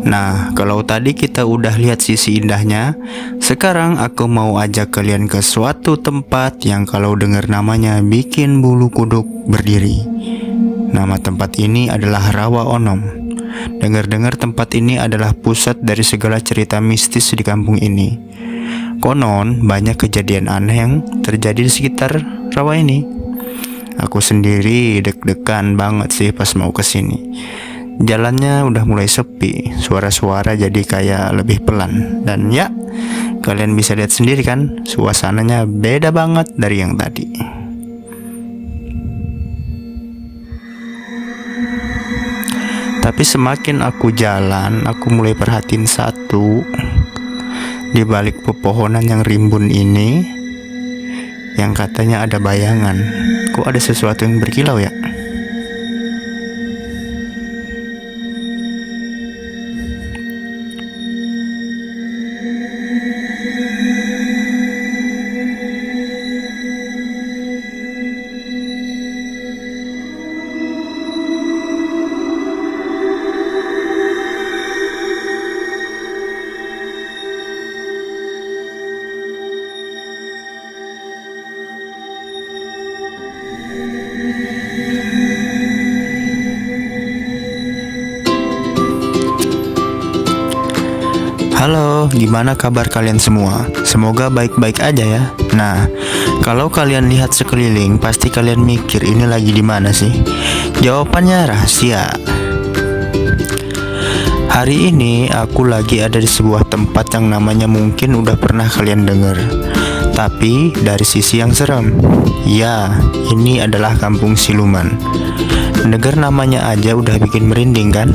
Nah, kalau tadi kita udah lihat sisi indahnya, sekarang aku mau ajak kalian ke suatu tempat yang kalau dengar namanya bikin bulu kuduk berdiri. Nama tempat ini adalah Rawa Onom. Dengar-dengar tempat ini adalah pusat dari segala cerita mistis di kampung ini. Konon banyak kejadian aneh yang terjadi di sekitar rawa ini. Aku sendiri deg-degan banget sih pas mau kesini. Jalannya udah mulai sepi, suara-suara jadi kayak lebih pelan. Dan ya, kalian bisa lihat sendiri kan, suasananya beda banget dari yang tadi. Tapi semakin aku jalan, aku mulai perhatiin satu. Di balik pepohonan yang rimbun ini, yang katanya ada bayangan. Kok ada sesuatu yang berkilau ya? Halo, gimana kabar kalian semua? Semoga baik-baik aja ya. Nah, kalau kalian lihat sekeliling, pasti kalian mikir ini lagi di mana sih? Jawabannya rahasia. Hari ini aku lagi ada di sebuah tempat yang namanya mungkin udah pernah kalian dengar, tapi dari sisi yang serem. Ya, ini adalah Kampung Siluman. Dengar namanya aja udah bikin merinding kan?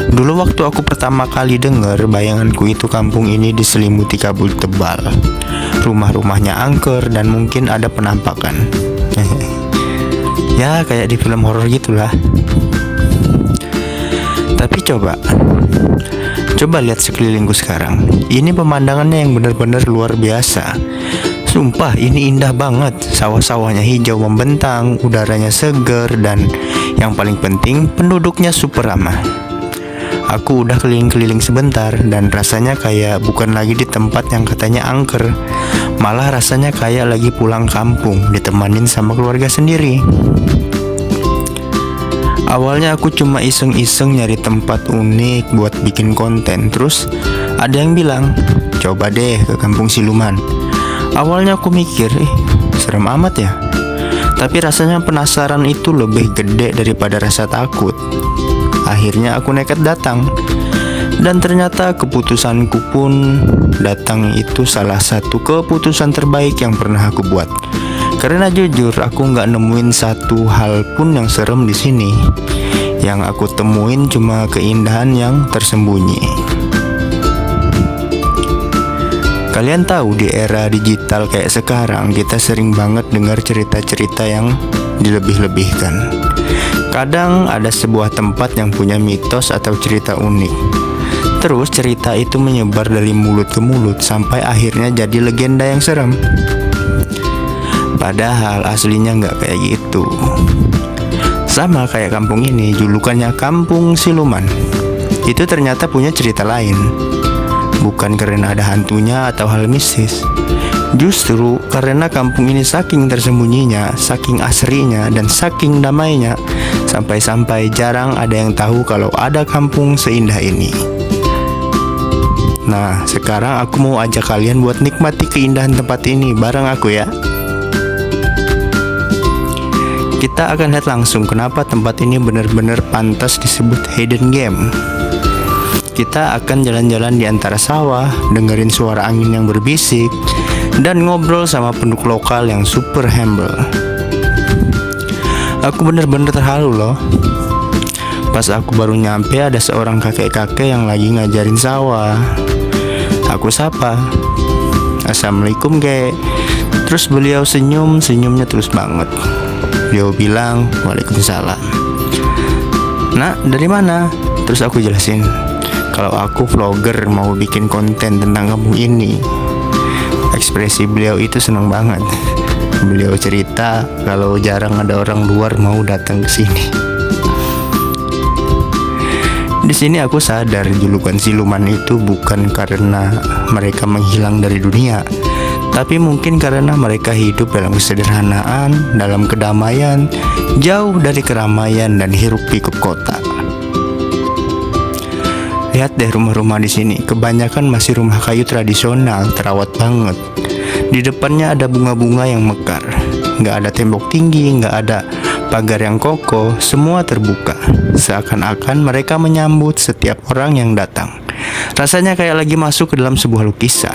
Dulu waktu aku pertama kali dengar, bayanganku itu kampung ini diselimuti kabut tebal. Rumah-rumahnya angker dan mungkin ada penampakan. Ya, kayak di film horor gitulah. Tapi coba lihat sekelilingku sekarang. Ini pemandangannya yang benar-benar luar biasa. Sumpah, ini indah banget. Sawah-sawahnya hijau membentang, udaranya seger, dan yang paling penting, penduduknya super ramah. Aku udah keliling-keliling sebentar dan rasanya kayak bukan lagi di tempat yang katanya angker. Malah rasanya kayak lagi pulang kampung, ditemanin sama keluarga sendiri. Awalnya aku cuma iseng-iseng nyari tempat unik buat bikin konten. Terus ada yang bilang, coba deh ke Kampung Siluman. Awalnya aku mikir, serem amat ya. Tapi rasanya penasaran itu lebih gede daripada rasa takut. Akhirnya aku nekat datang. Dan ternyata keputusanku pun datang itu salah satu keputusan terbaik yang pernah aku buat. Karena jujur aku nggak nemuin satu hal pun yang serem di sini. Yang aku temuin cuma keindahan yang tersembunyi. Kalian tahu di era digital kayak sekarang, kita sering banget dengar cerita-cerita yang dilebih-lebihkan. Kadang ada sebuah tempat yang punya mitos atau cerita unik. Terus cerita itu menyebar dari mulut ke mulut sampai akhirnya jadi legenda yang serem. Padahal aslinya nggak kayak gitu. Sama kayak kampung ini, julukannya Kampung Siluman. Itu ternyata punya cerita lain. Bukan karena ada hantunya atau hal mistis. Justru karena kampung ini saking tersembunyinya, saking asrinya, dan saking damainya, sampai-sampai jarang ada yang tahu kalau ada kampung seindah ini. Nah, sekarang aku mau ajak kalian buat nikmati keindahan tempat ini bareng aku ya. Kita akan lihat langsung kenapa tempat ini benar-benar pantas disebut hidden gem. Kita akan jalan-jalan di antara sawah, dengerin suara angin yang berbisik, dan ngobrol sama penduduk lokal yang super humble. Aku bener-bener terharu loh. Pas aku baru nyampe, ada seorang kakek-kakek yang lagi ngajarin sawah. Aku sapa, "Assalamualaikum kek." Terus beliau senyum, senyumnya terus banget. Beliau bilang, "Waalaikumsalam." "Nak, dari mana?" Terus aku jelasin kalau aku vlogger mau bikin konten tentang kampung ini. Ekspresi beliau itu senang banget. Beliau cerita kalau jarang ada orang luar mau datang ke sini. Di sini aku sadar julukan siluman itu bukan karena mereka menghilang dari dunia, tapi mungkin karena mereka hidup dalam kesederhanaan, dalam kedamaian, jauh dari keramaian dan hiruk-pikuk kota. Lihat deh rumah-rumah di sini, kebanyakan masih rumah kayu tradisional, terawat banget. Di depannya ada bunga-bunga yang mekar. Nggak ada tembok tinggi, nggak ada pagar yang kokoh, semua terbuka. Seakan-akan mereka menyambut setiap orang yang datang. Rasanya kayak lagi masuk ke dalam sebuah lukisan.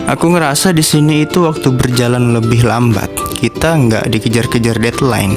Aku ngerasa di sini itu waktu berjalan lebih lambat. Kita nggak dikejar-kejar deadline,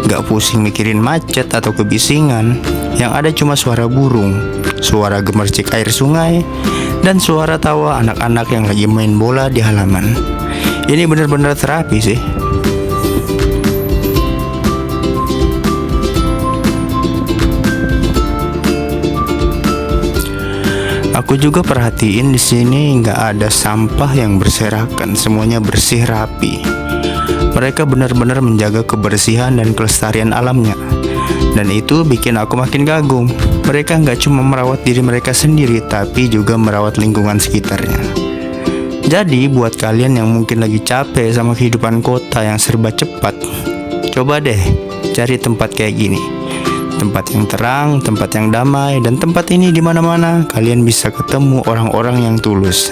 nggak pusing mikirin macet atau kebisingan. Yang ada cuma suara burung, suara gemercik air sungai, dan suara tawa anak-anak yang lagi main bola di halaman. Ini benar-benar terapi sih. Aku juga perhatiin di sini nggak ada sampah yang berserakan, semuanya bersih rapi. Mereka benar-benar menjaga kebersihan dan kelestarian alamnya. Dan itu bikin aku makin kagum. Mereka nggak cuma merawat diri mereka sendiri, tapi juga merawat lingkungan sekitarnya. Jadi buat kalian yang mungkin lagi capek sama kehidupan kota yang serba cepat, coba deh cari tempat kayak gini. Tempat yang terang, tempat yang damai, dan tempat ini di mana-mana kalian bisa ketemu orang-orang yang tulus.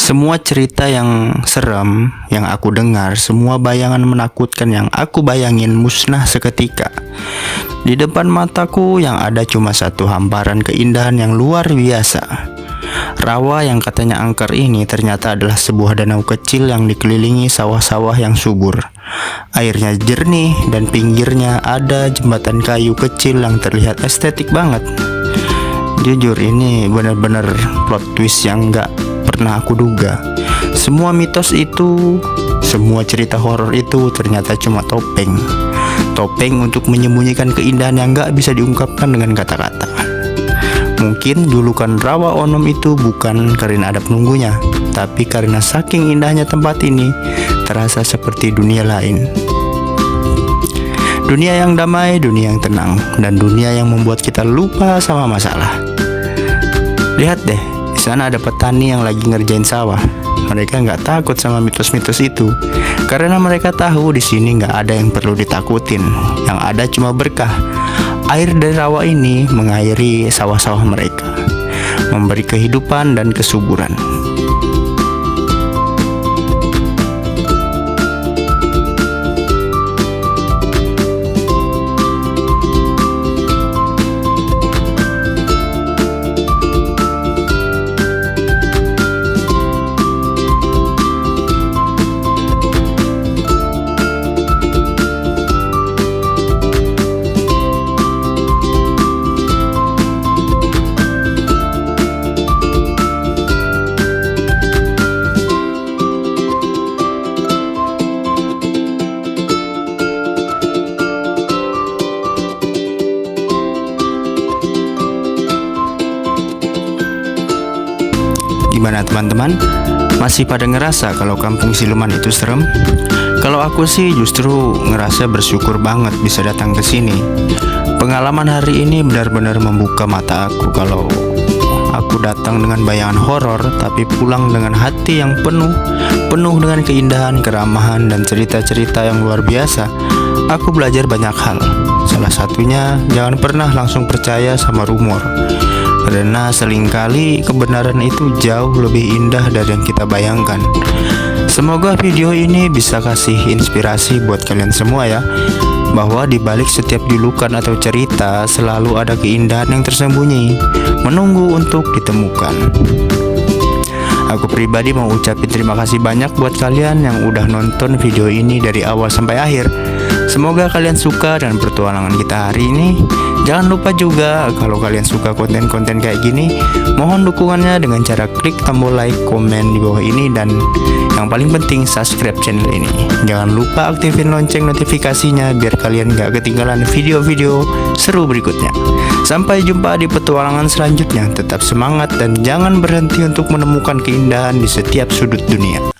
Semua cerita yang serem yang aku dengar, semua bayangan menakutkan yang aku bayangin musnah seketika. Di depan mataku yang ada cuma satu hamparan keindahan yang luar biasa. Rawa yang katanya angker ini ternyata adalah sebuah danau kecil yang dikelilingi sawah-sawah yang subur. Airnya jernih dan pinggirnya ada jembatan kayu kecil yang terlihat estetik banget. Jujur ini benar-benar plot twist yang gak pernah aku duga. Semua mitos itu, semua cerita horor itu ternyata cuma topeng. Topeng untuk menyembunyikan keindahan yang gak bisa diungkapkan dengan kata-kata. Mungkin julukan Rawa Onom itu bukan karena ada penunggunya, tapi karena saking indahnya tempat ini terasa seperti dunia lain. Dunia yang damai, dunia yang tenang, dan dunia yang membuat kita lupa sama masalah. Lihat deh, di sana ada petani yang lagi ngerjain sawah. Mereka nggak takut sama mitos-mitos itu, karena mereka tahu di sini nggak ada yang perlu ditakutin. Yang ada cuma berkah. Air dari rawa ini mengairi sawah-sawah mereka, memberi kehidupan dan kesuburan. Gimana teman-teman? Masih pada ngerasa kalau kampung siluman itu serem? Kalau aku sih justru ngerasa bersyukur banget bisa datang ke sini. Pengalaman hari ini benar-benar membuka mata aku kalau aku datang dengan bayangan horor tapi pulang dengan hati yang penuh dengan keindahan, keramahan, dan cerita-cerita yang luar biasa. Aku belajar banyak hal. Salah satunya, jangan pernah langsung percaya sama rumor. Karena seringkali kebenaran itu jauh lebih indah dari yang kita bayangkan. Semoga video ini bisa kasih inspirasi buat kalian semua ya, bahwa di balik setiap julukan atau cerita selalu ada keindahan yang tersembunyi, menunggu untuk ditemukan. Aku pribadi mau ucapin terima kasih banyak buat kalian yang udah nonton video ini dari awal sampai akhir. Semoga kalian suka dengan petualangan kita hari ini. Jangan lupa juga kalau kalian suka konten-konten kayak gini, mohon dukungannya dengan cara klik tombol like, komen di bawah ini, dan yang paling penting subscribe channel ini. Jangan lupa aktifin lonceng notifikasinya biar kalian gak ketinggalan video-video seru berikutnya. Sampai jumpa di petualangan selanjutnya. Tetap semangat dan jangan berhenti untuk menemukan keindahan di setiap sudut dunia.